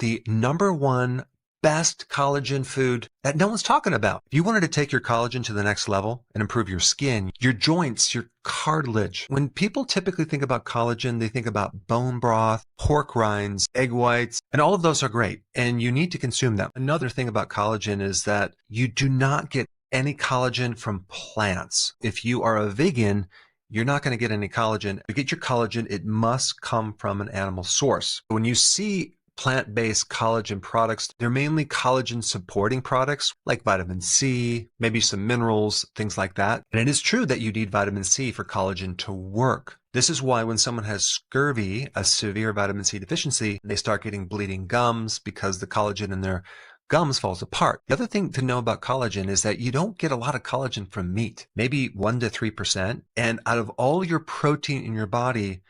the #1 best collagen food that no one's talking about. If you wanted to take your collagen to the next level and improve your skin, your joints, your cartilage. When people typically think about collagen, they think about bone broth, pork rinds, egg whites, and all of those are great, and you need to consume them. Another thing about collagen is that you do not get any collagen from plants. If you are a vegan, you're not going to get any collagen. To get your collagen, it must come from an animal source. When you see plant-based collagen products, they're mainly collagen supporting products like vitamin C, maybe some minerals, things like that. And it is true that you need vitamin C for collagen to work. This is why when someone has scurvy, a severe vitamin C deficiency, they start getting bleeding gums because the collagen in their gums falls apart. The other thing to know about collagen is that you don't get a lot of collagen from meat, maybe 1 to 3%. And out of all your protein in your body,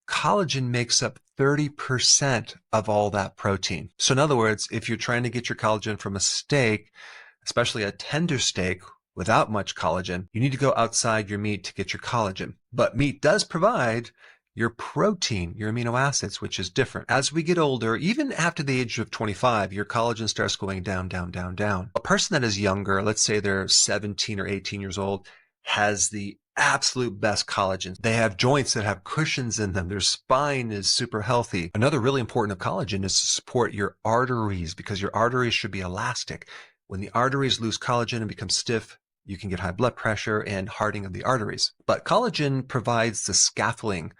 collagen makes up 30% of all that protein. So in other words, if you're trying to get your collagen from a steak, especially a tender steak without much collagen, you need to go outside your meat to get your collagen. But meat does provide your protein, your amino acids, which is different. As we get older, even after the age of 25, your collagen starts going down, down, down, down. A person that is younger, let's say they're 17 or 18 years old, has the absolute best collagen. They have joints that have cushions in them. Their spine is super healthy. Another really important of collagen is to support your arteries, because your arteries should be elastic. When the arteries lose collagen and become stiff, you can get high blood pressure and hardening of the arteries. But collagen provides the scaffolding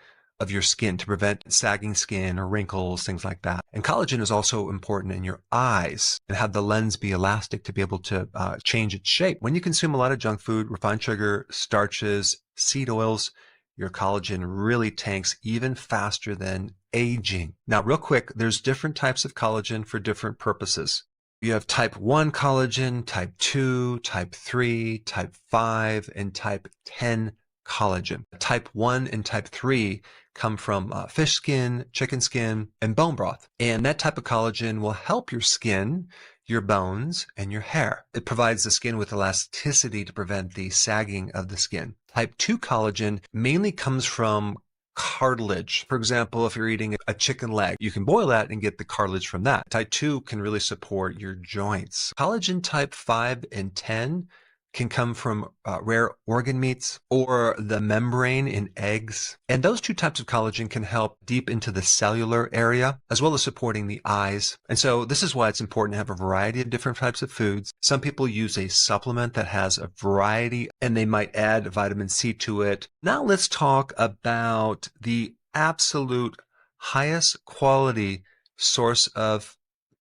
of your skin to prevent sagging skin or wrinkles, things like that. And collagen is also important in your eyes and have the lens be elastic to be able to change its shape. When you consume a lot of junk food, refined sugar, starches, seed oils, your collagen really tanks even faster than aging. Now, real quick, there's different types of collagen for different purposes. You have type 1 collagen, type 2, type 3, type 5, and type 10 collagen. Type 1 and type 3 come from fish skin, chicken skin, and bone broth. And that type of collagen will help your skin, your bones, and your hair. It provides the skin with elasticity to prevent the sagging of the skin. Type 2 collagen mainly comes from cartilage. For example, if you're eating a chicken leg, you can boil that and get the cartilage from that. Type 2 can really support your joints. Collagen type 5 and 10 can come from rare organ meats or the membrane in eggs. And those two types of collagen can help deep into the cellular area, as well as supporting the eyes. And so this is why it's important to have a variety of different types of foods. Some people use a supplement that has a variety, and they might add vitamin C to it. Now let's talk about the absolute highest quality source of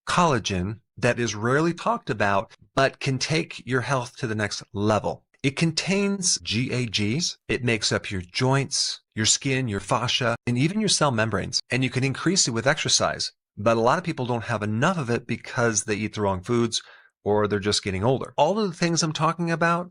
collagen that is rarely talked about, but can take your health to the next level. It contains GAGs. It makes up your joints, your skin, your fascia, and even your cell membranes. And you can increase it with exercise. But a lot of people don't have enough of it because they eat the wrong foods or they're just getting older. All of the things I'm talking about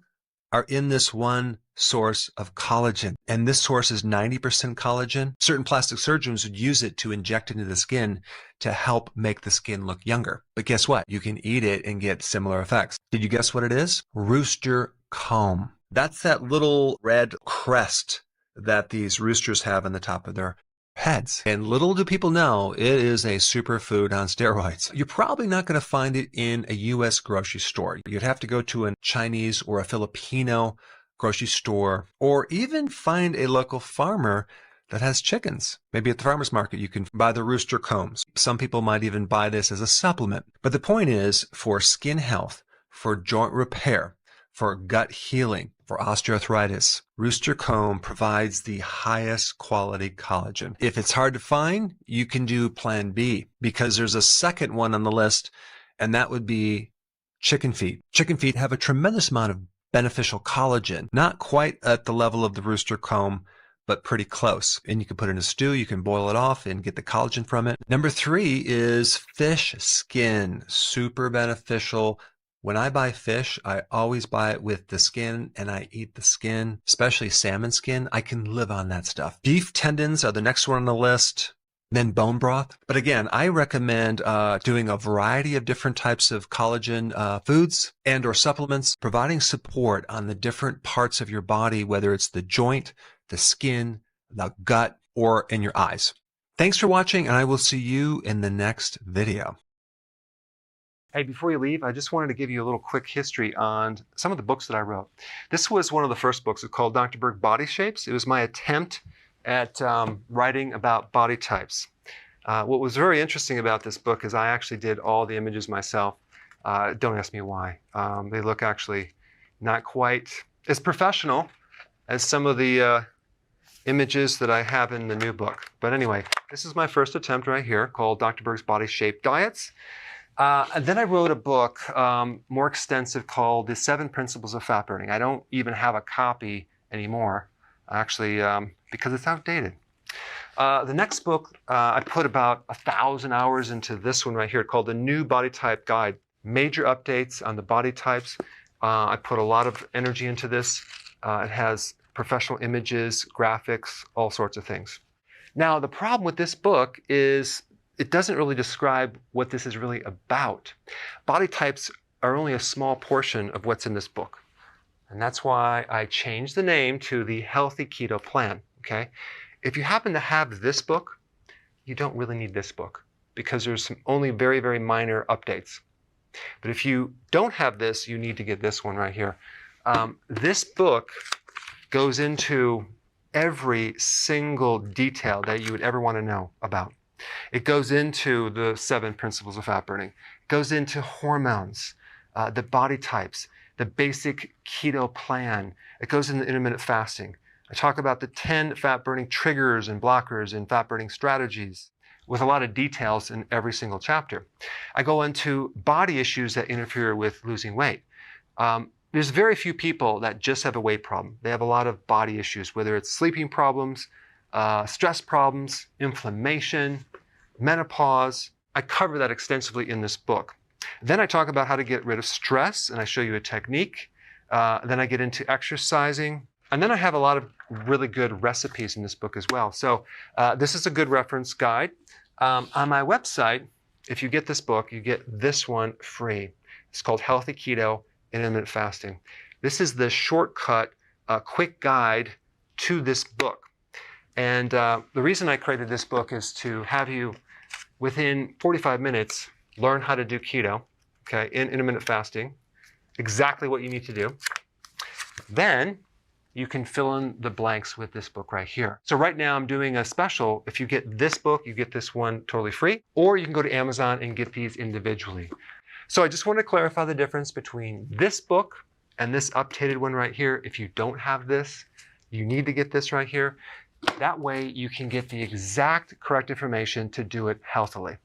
are in this one source of collagen. And this source is 90% collagen. Certain plastic surgeons would use it to inject into the skin to help make the skin look younger. But guess what? You can eat it and get similar effects. Did you guess what it is? Rooster comb. That's that little red crest that these roosters have on the top of their heads. And little do people know, it is a superfood on steroids. You're probably not going to find it in a U.S. grocery store. You'd have to go to a Chinese or a Filipino grocery store, or even find a local farmer that has chickens. Maybe at the farmer's market, you can buy the rooster combs. Some people might even buy this as a supplement. But the point is, for skin health, for joint repair, for gut healing, for osteoarthritis, rooster comb provides the highest quality collagen. If it's hard to find, you can do plan B, because there's a second one on the list, and that would be chicken feet. Chicken feet have a tremendous amount of beneficial collagen, not quite at the level of the rooster comb, but pretty close. And you can put it in a stew, you can boil it off and get the collagen from it. Number 3 is fish skin, super beneficial. When I buy fish, I always buy it with the skin, and I eat the skin, especially salmon skin. I can live on that stuff. Beef tendons are the next one on the list. Then bone broth. But again, I recommend doing a variety of different types of collagen foods and or supplements, providing support on the different parts of your body, whether it's the joint, the skin, the gut, or in your eyes. Thanks for watching, and I will see you in the next video. Hey, before you leave, I just wanted to give you a little quick history on some of the books that I wrote. This was one of the first books. It's called Dr. Berg Body Shapes. It was my attempt at writing about body types. What was very interesting about this book is I actually did all the images myself. Don't ask me why. They look actually not quite as professional as some of the images that I have in the new book. But anyway, this is my first attempt right here called Dr. Berg's Body Shape Diets. And then I wrote a book more extensive called The 7 Principles of Fat Burning. I don't even have a copy anymore, actually, because it's outdated. The next book, I put about 1,000 hours into this one right here called The New Body Type Guide. Major updates on the body types. I put a lot of energy into this. It has professional images, graphics, all sorts of things. Now, the problem with this book is it doesn't really describe what this is really about. Body types are only a small portion of what's in this book. And that's why I changed the name to the Healthy Keto Plan, okay? If you happen to have this book, you don't really need this book because there's only very, very minor updates. But if you don't have this, you need to get this one right here. This book goes into every single detail that you would ever want to know about. It goes into the 7 principles of fat burning. It goes into hormones, the body types, the basic keto plan. It goes into intermittent fasting. I talk about the 10 fat burning triggers and blockers and fat burning strategies with a lot of details in every single chapter. I go into body issues that interfere with losing weight. There's very few people that just have a weight problem. They have a lot of body issues, whether it's sleeping problems, stress problems, inflammation, menopause. I cover that extensively in this book. Then I talk about how to get rid of stress, and I show you a technique. Then I get into exercising. And then I have a lot of really good recipes in this book as well. So this is a good reference guide. On my website, if you get this book, you get this one free. It's called Healthy Keto and Intermittent Fasting. This is the shortcut, quick guide to this book. And the reason I created this book is to have you, within 45 minutes, learn how to do keto, okay, in intermittent fasting, exactly what you need to do. Then you can fill in the blanks with this book right here. So right now I'm doing a special. If you get this book, you get this one totally free, or you can go to Amazon and get these individually. So I just want to clarify the difference between this book and this updated one right here. If you don't have this, you need to get this right here. That way you can get the exact correct information to do it healthily.